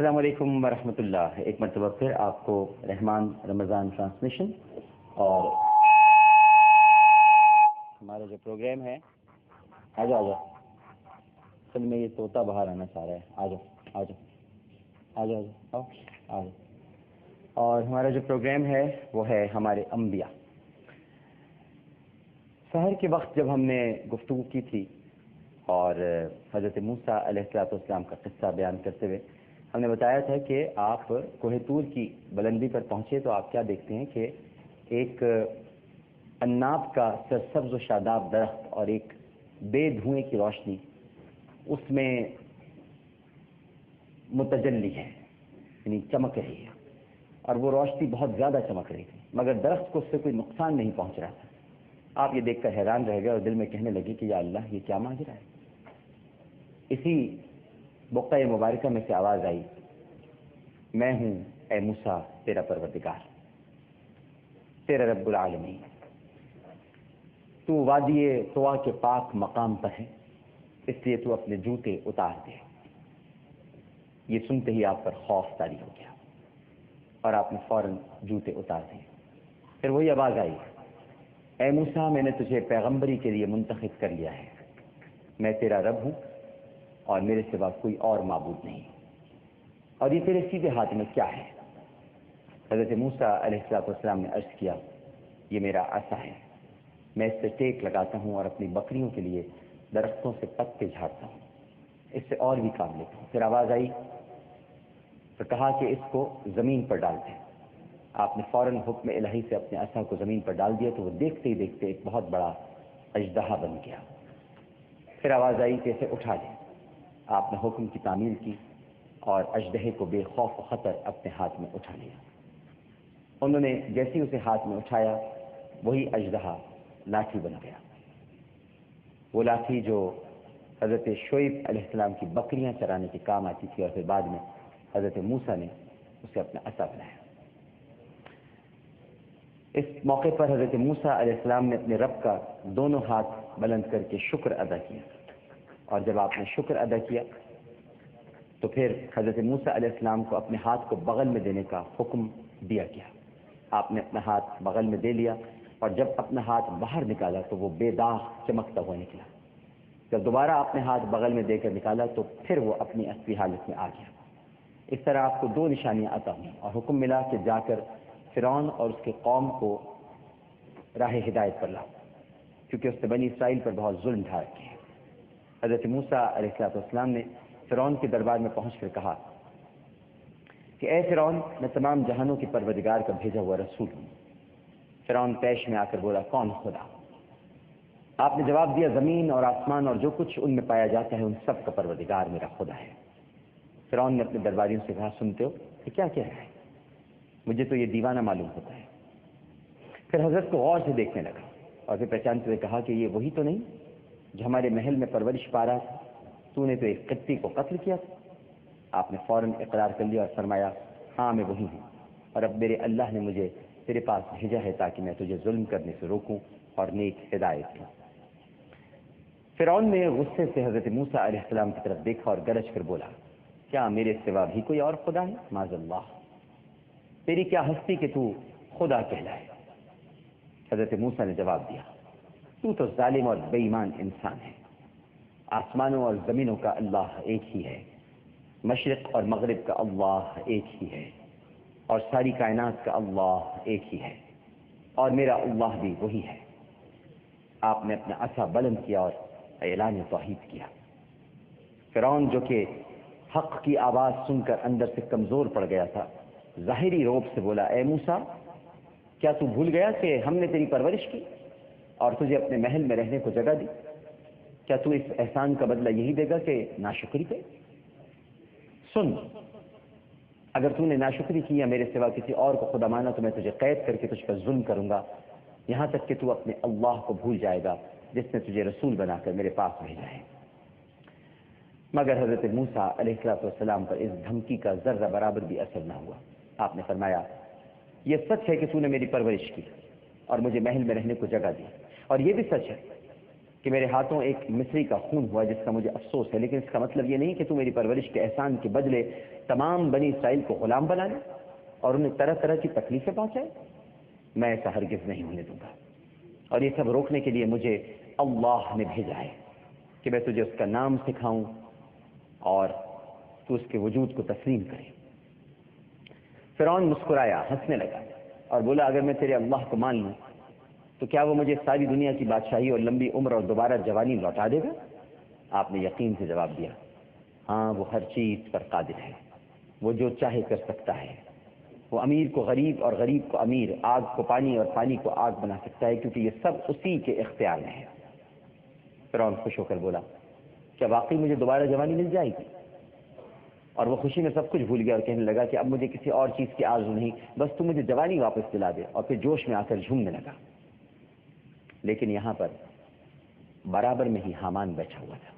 السلام علیکم ورحمۃ اللہ. ایک مرتبہ پھر آپ کو رحمان رمضان ٹرانسمیشن اور ہمارا جو پروگرام ہے آ جاؤ چل میں یہ طوطا باہر آنا چاہ رہا ہے. آ جاؤ اور ہمارا جو پروگرام ہے وہ ہے ہمارے انبیاء. سحر کے وقت جب ہم نے گفتگو کی تھی اور حضرت موسیٰ علیہ السلام کا قصہ بیان کرتے ہوئے ہم نے بتایا تھا کہ آپ کوہ طور کی بلندی پر پہنچے تو آپ کیا دیکھتے ہیں کہ ایک عناب کا سرسبز و شاداب درخت اور ایک بے دھوئیں کی روشنی اس میں متجلی ہے، یعنی چمک رہی ہے، اور وہ روشنی بہت زیادہ چمک رہی تھی مگر درخت کو اس سے کوئی نقصان نہیں پہنچ رہا تھا. آپ یہ دیکھ کر حیران رہ گئے اور دل میں کہنے لگے کہ یا اللہ یہ کیا ماجرا ہے. اسی بقعہ مبارکہ میں سے آواز آئی، میں ہوں اے موسیٰ تیرا پروردگار، تیرا رب العالمین، تو وادی طوا کے پاک مقام پر ہے اس لیے تو اپنے جوتے اتار دے. یہ سنتے ہی آپ پر خوف طاری ہو گیا اور آپ نے فوراً جوتے اتار دیے. پھر وہی آواز آئی، اے موسیٰ میں نے تجھے پیغمبری کے لیے منتخب کر لیا ہے، میں تیرا رب ہوں اور میرے سوا کوئی اور معبود نہیں. اور یہ تیرے سیدھے ہاتھ میں کیا ہے؟ حضرت موسیٰ علیہ السلام نے عرض کیا، یہ میرا عصا ہے، میں اس سے ٹیک لگاتا ہوں اور اپنی بکریوں کے لیے درختوں سے پتے جھاڑتا ہوں، اس سے اور بھی کام لیتا ہوں. پھر آواز آئی تو کہا کہ اس کو زمین پر ڈال دیں. آپ نے فوراً حکم الہی سے اپنے عصا کو زمین پر ڈال دیا تو وہ دیکھتے ہی دیکھتے ایک بہت بڑا اژدہا بن گیا. پھر آواز آئی کہ اسے اٹھا دیں. آپ نے حکم کی تعمیل کی اور اژدہے کو بے خوف و خطر اپنے ہاتھ میں اٹھا لیا. انہوں نے جیسے اسے ہاتھ میں اٹھایا وہی اژدہا لاٹھی بن گیا، وہ لاٹھی جو حضرت شعیب علیہ السلام کی بکریاں چرانے کے کام آتی تھی اور پھر بعد میں حضرت موسیٰ نے اسے اپنا عصا بنایا. اس موقع پر حضرت موسیٰ علیہ السلام نے اپنے رب کا دونوں ہاتھ بلند کر کے شکر ادا کیا، اور جب آپ نے شکر ادا کیا تو پھر حضرت موسیٰ علیہ السلام کو اپنے ہاتھ کو بغل میں دینے کا حکم دیا گیا. آپ نے اپنا ہاتھ بغل میں دے لیا اور جب اپنا ہاتھ باہر نکالا تو وہ بے داغ چمکتا ہوا نکلا. جب دوبارہ آپ نے ہاتھ بغل میں دے کر نکالا تو پھر وہ اپنی اصلی حالت میں آ گیا. اس طرح آپ کو دو نشانیاں عطا ہوئیں اور حکم ملا کہ جا کر فرعون اور اس کے قوم کو راہ ہدایت پر لاؤ، کیونکہ اس نے بنی اسرائیل پر بہت ظلم ڈھا رکھے ہیں. حضرت موسیٰ علیہ السلام نے فرعون کے دربار میں پہنچ کر کہا کہ اے فرعون، میں تمام جہانوں کے پروردگار کا بھیجا ہوا رسول ہوں. فرعون پیش میں آ کر بولا، کون خدا؟ آپ نے جواب دیا، زمین اور آسمان اور جو کچھ ان میں پایا جاتا ہے ان سب کا پروردگار میرا خدا ہے. فرعون نے اپنے درباریوں سے کہا، سنتے ہو کہ کیا کہہ رہا ہے؟ مجھے تو یہ دیوانہ معلوم ہوتا ہے. پھر حضرت کو غور سے دیکھنے لگا اور پھر پہچانتے ہوئے کہا کہ یہ وہی تو نہیں جو ہمارے محل میں پرورش پا رہا تھا؟ تو نے تو ایک قبطی کو قتل کیا تھا. آپ نے فوراً اقرار کر لیا اور فرمایا، ہاں میں وہی ہوں، اور اب میرے اللہ نے مجھے تیرے پاس بھیجا ہے تاکہ میں تجھے ظلم کرنے سے روکوں اور نیک ہدایت دوں. فرعون نے غصے سے حضرت موسیٰ علیہ السلام کی طرف دیکھا اور گرج کر بولا، کیا میرے سوا بھی کوئی اور خدا ہے؟ معاذ اللہ، تیری کیا ہستی کہ تو خدا کہلائے؟ حضرت موسیٰ نے جواب دیا، تو ظالم اور بے ایمان انسان ہے. آسمانوں اور زمینوں کا اللہ ایک ہی ہے، مشرق اور مغرب کا اللہ ایک ہی ہے، اور ساری کائنات کا اللہ ایک ہی ہے، اور میرا اللہ بھی وہی ہے. آپ نے اپنا عصا بلند کیا اور اعلان توحید کیا. فرعون جو کہ حق کی آواز سن کر اندر سے کمزور پڑ گیا تھا، ظاہری روب سے بولا، اے موسیٰ، کیا تو بھول گیا کہ ہم نے تیری پرورش کی اور تجھے اپنے محل میں رہنے کو جگہ دی؟ کیا تو اس احسان کا بدلہ یہی دے گا کہ ناشکری پہ؟ سن، اگر تو نے ناشکری کی یا میرے سوا کسی اور کو خدا مانا تو میں تجھے قید کر کے تجھ پر ظلم کروں گا، یہاں تک کہ تو اپنے اللہ کو بھول جائے گا جس نے تجھے رسول بنا کر میرے پاس بھیجا ہے. مگر حضرت موسیٰ علیہ السلام پر اس دھمکی کا ذرہ برابر بھی اثر نہ ہوا. آپ نے فرمایا، یہ سچ ہے کہ تو نے میری پرورش کی اور مجھے محل میں رہنے کو جگہ دی، اور یہ بھی سچ ہے کہ میرے ہاتھوں ایک مصری کا خون ہوا جس کا مجھے افسوس ہے، لیکن اس کا مطلب یہ نہیں کہ تو میری پرورش کے احسان کے بدلے تمام بنی اسرائیل کو غلام بنا لے اور انہیں طرح طرح کی تکلیفیں پہنچائے۔ میں ایسا ہرگز نہیں ہونے دوں گا، اور یہ سب روکنے کے لیے مجھے اللہ نے بھیجا ہے کہ میں تجھے اس کا نام سکھاؤں اور تو اس کے وجود کو تسلیم کرے۔ فرعون مسکرایا، ہنسنے لگا اور بولا اگر میں تیرے اللہ کو مان لوں تو کیا وہ مجھے ساری دنیا کی بادشاہی اور لمبی عمر اور دوبارہ جوانی لوٹا دے گا؟ آپ نے یقین سے جواب دیا، ہاں وہ ہر چیز پر قادر ہے، وہ جو چاہے کر سکتا ہے۔ وہ امیر کو غریب اور غریب کو امیر، آگ کو پانی اور پانی کو آگ بنا سکتا ہے، کیونکہ یہ سب اسی کے اختیار میں ہے۔ فرعون خوش ہو کر بولا کیا واقعی مجھے دوبارہ جوانی مل جائے گی؟ اور وہ خوشی میں سب کچھ بھول گیا اور کہنے لگا کہ اب مجھے کسی اور چیز کی آرزو نہیں، بس تو مجھے جوانی واپس دلا دے، اور پھر جوش میں آ کر جھومنے لگا۔ لیکن یہاں پر برابر میں ہی حامان بیٹھا ہوا تھا۔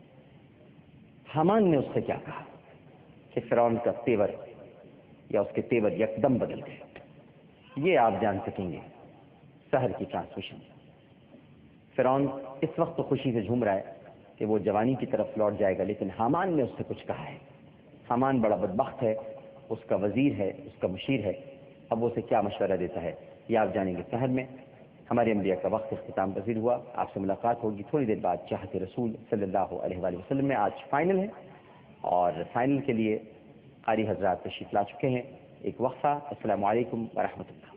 حامان نے اس سے کیا کہا کہ فرعون کا تیور یا اس کے تیور یکدم بدل گئے۔ یہ آپ جان سکیں گے سحر کی ٹرانسمیشن۔ فرعون اس وقت تو خوشی سے جھوم رہا ہے کہ وہ جوانی کی طرف لوٹ جائے گا، لیکن حامان نے اس سے کچھ کہا ہے۔ حامان بڑا بدبخت ہے، اس کا وزیر ہے، اس کا مشیر ہے، اب وہ اسے کیا مشورہ دیتا ہے یہ آپ جانیں گے سحر میں۔ ہمارے انبیاء کا وقت اختتام پذیر ہوا، آپ سے ملاقات ہوگی تھوڑی دیر بعد چاہت رسول صلی اللہ علیہ وآلہ وسلم میں۔ آج فائنل ہے اور فائنل کے لیے قاری حضرات تشریف لا چکے ہیں۔ ایک وقفہ۔ السلام علیکم ورحمۃ اللہ۔